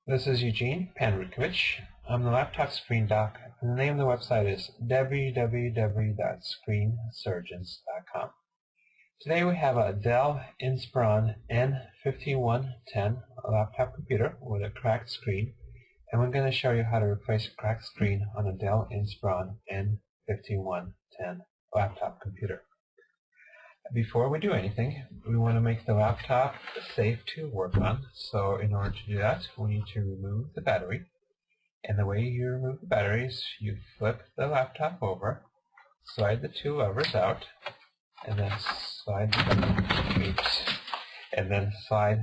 This is Eugene Panrukovich. I'm the laptop screen doc, and the name of the website is www.screensurgeons.com. Today we have a Dell Inspiron N5110 laptop computer with a cracked screen, and we're going to show you how to replace a cracked screen on a Dell Inspiron N5110 laptop computer. Before we do anything, we want to make the laptop safe to work on. So in order to do that, we need to remove the battery. And the way you remove the battery is you flip the laptop over, slide the two levers out, and then slide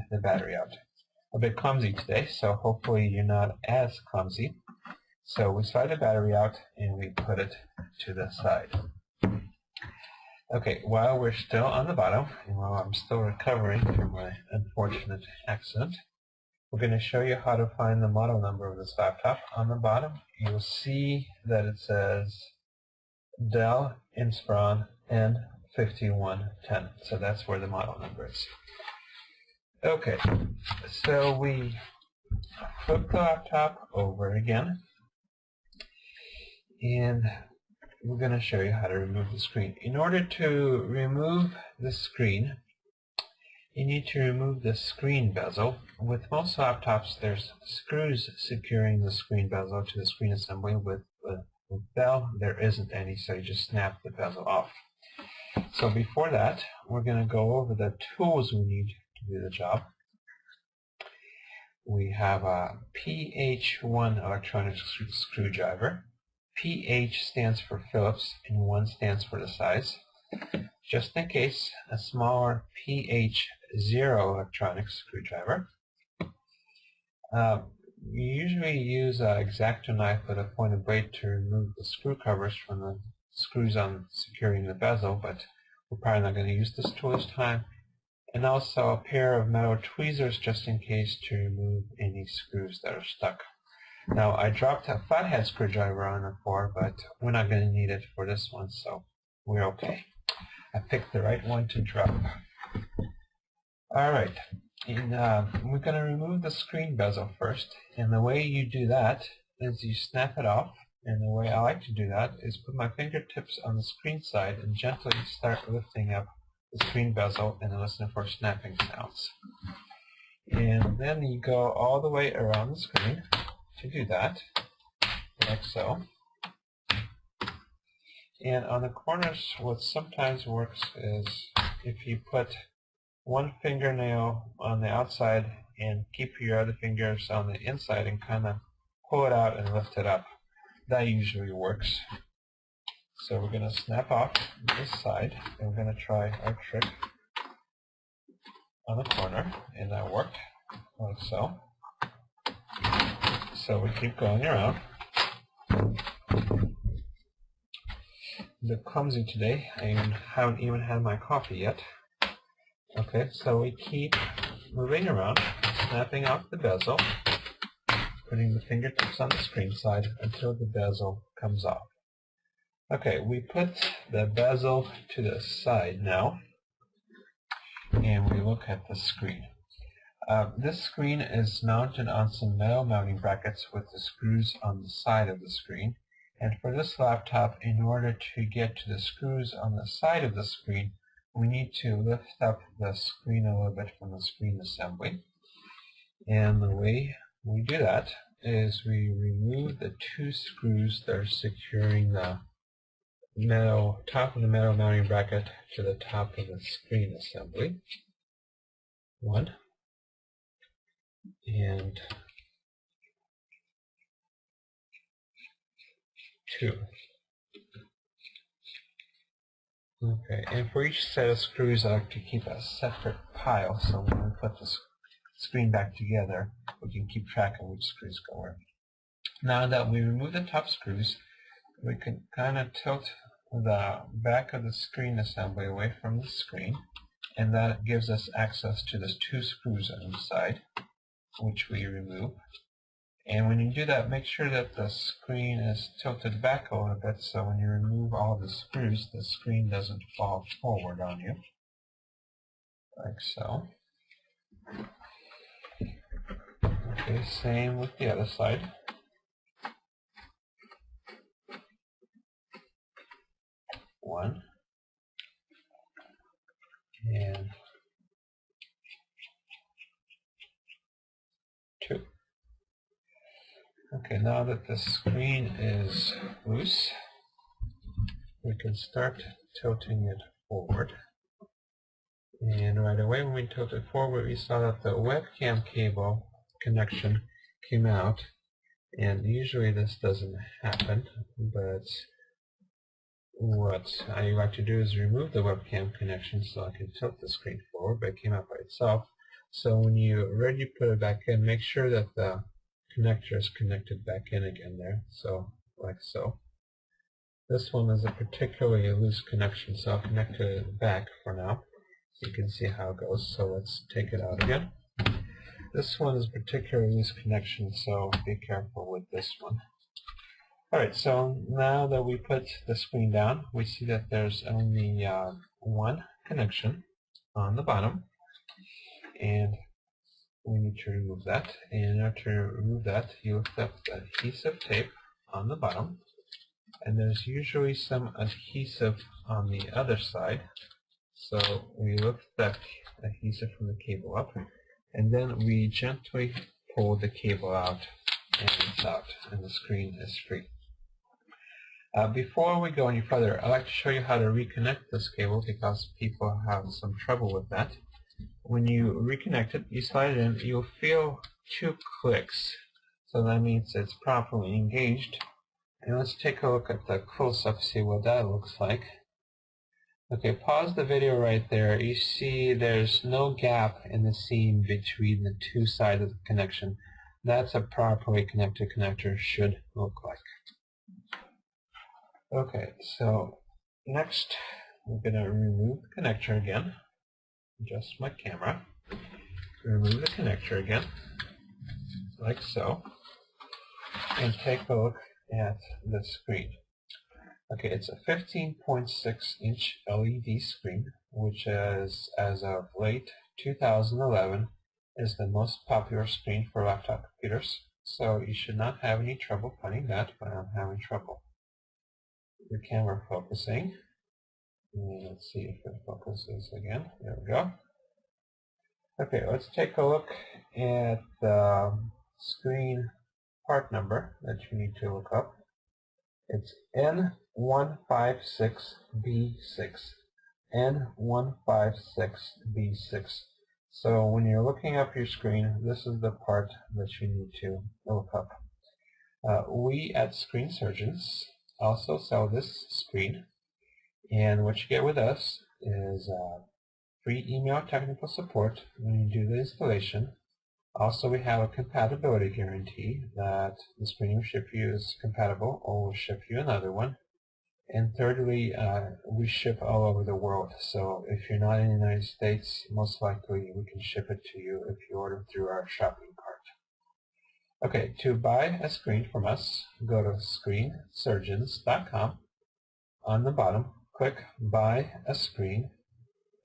the battery out. A bit clumsy today, so hopefully you're not as clumsy. So we slide the battery out and we put it to the side. Okay, while we're still on the bottom, and while I'm still recovering from my unfortunate accident, we're going to show you how to find the model number of this laptop. On the bottom, you'll see that it says Dell Inspiron N5110. So that's where the model number is. Okay, so we flip the laptop over again, and we're going to show you how to remove the screen. In order to remove the screen, you need to remove the screen bezel. With most laptops, there's screws securing the screen bezel to the screen assembly. With Dell, there isn't any, so you just snap the bezel off. So before that, we're going to go over the tools we need to do the job. We have a PH1 electronic screwdriver. PH stands for Phillips and 1 stands for the size. Just in case, a smaller PH0 electronic screwdriver. We usually use an X-Acto knife with a pointed blade to remove the screw covers from the screws on securing the bezel, but we're probably not going to use this tool this time. And also a pair of metal tweezers just in case to remove any screws that are stuck. Now, I dropped a flathead screwdriver on the floor, but we're not going to need it for this one, so we're okay. I picked the right one to drop. Alright, we're going to remove the screen bezel first, and the way you do that is you snap it off, and the way I like to do that is put my fingertips on the screen side and gently start lifting up the screen bezel and listen for snapping sounds. And then you go all the way around the screen to do that, like so. And on the corners, what sometimes works is if you put one fingernail on the outside and keep your other fingers on the inside and kind of pull it out and lift it up. That usually works. So we're going to snap off this side, and we're going to try our trick on the corner, and that worked, like so. So we keep going around. The clumsy today. I haven't even had my coffee yet. Okay, so we keep moving around, snapping off the bezel, putting the fingertips on the screen side until the bezel comes off. Okay, we put the bezel to the side now, and we look at the screen. This screen is mounted on some metal mounting brackets with the screws on the side of the screen. And for this laptop, in order to get to the screws on the side of the screen, we need to lift up the screen a little bit from the screen assembly. And the way we do that is we remove the two screws that are securing the top of the metal mounting bracket to the top of the screen assembly. One. And two. Okay, and for each set of screws I like to keep a separate pile, so when we put the screen back together, we can keep track of which screws go where. Now that we remove the top screws, we can kind of tilt the back of the screen assembly away from the screen, and that gives us access to the two screws on each side, which we remove. And when you do that, make sure that the screen is tilted back a little bit so when you remove all the screws, the screen doesn't fall forward on you, like so. Okay, same with the other side. One and two. Okay, now that the screen is loose, we can start tilting it forward. And right away when we tilt it forward, we saw that the webcam cable connection came out. And usually this doesn't happen, but what I like to do is remove the webcam connection so I can tilt the screen forward, but it came out by itself. So when you're ready to put it back in, make sure that the connector is connected back in again there, so like so. This one is a particularly loose connection, so I'll connect it back for now so you can see how it goes. So let's take it out again. This one is a particularly loose connection, so be careful with this one. Alright, so now that we put the screen down, we see that there's only one connection on the bottom, and we need to remove that. And in order to remove that, you lift up the adhesive tape on the bottom, and there's usually some adhesive on the other side. So we lift that adhesive from the cable up, and then we gently pull the cable out, and it's out, and the screen is free. Before we go any further, I'd like to show you how to reconnect this cable because people have some trouble with that. When you reconnect it, you slide it in, you'll feel 2 clicks. So that means it's properly engaged. And let's take a look at the close-up, see what that looks like. Okay, pause the video right there. You see there's no gap in the seam between the 2 sides of the connection. That's a properly connected connector should look like. Okay, so next we're going to remove the connector again. Adjust my camera. Remove the connector again, like so, and take a look at the screen. Okay, it's a 15.6-inch LED screen, which is, as of late 2011, is the most popular screen for laptop computers. So you should not have any trouble finding that, but I'm having trouble. The camera focusing. And let's see if it focuses again. There we go. Okay, let's take a look at the screen part number that you need to look up. It's N156B6. N156B6. So when you're looking up your screen, this is the part that you need to look up. We at Screen Surgeons also sell this screen, and what you get with us is free email technical support when you do the installation. Also, we have a compatibility guarantee that the screen we ship you is compatible, or we'll ship you another one. And thirdly, we ship all over the world, so if you're not in the United States, most likely we can ship it to you if you order through our shopping cart. Okay, to buy a screen from us, go to screensurgeons.com. On the bottom, click Buy a Screen,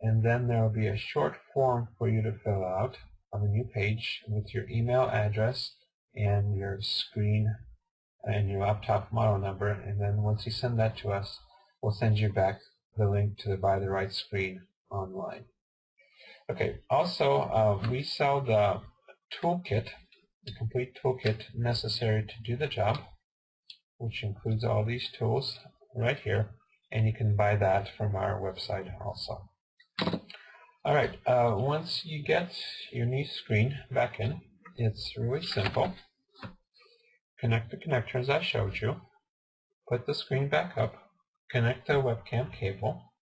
and then there will be a short form for you to fill out on the new page with your email address and your screen and your laptop model number, and then once you send that to us, we'll send you back the link to buy the right screen online. Okay, also we sell the toolkit, the complete toolkit necessary to do the job, which includes all these tools right here, and you can buy that from our website also. Alright, once you get your new screen back in, it's really simple. Connect the connector as I showed you, put the screen back up, connect the webcam cable,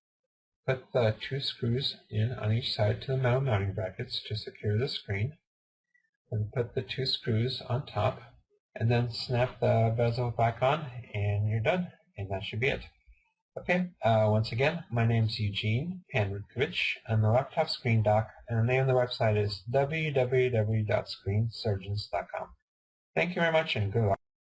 put the 2 screws in on each side to the metal mounting brackets to secure the screen, and put the 2 screws on top, and then snap the bezel back on, and you're done, and that should be it. Okay, once again, my name is Eugene Panrudkovich. I'm the laptop screen doc, and the name of the website is www.screensurgeons.com. Thank you very much, and good luck.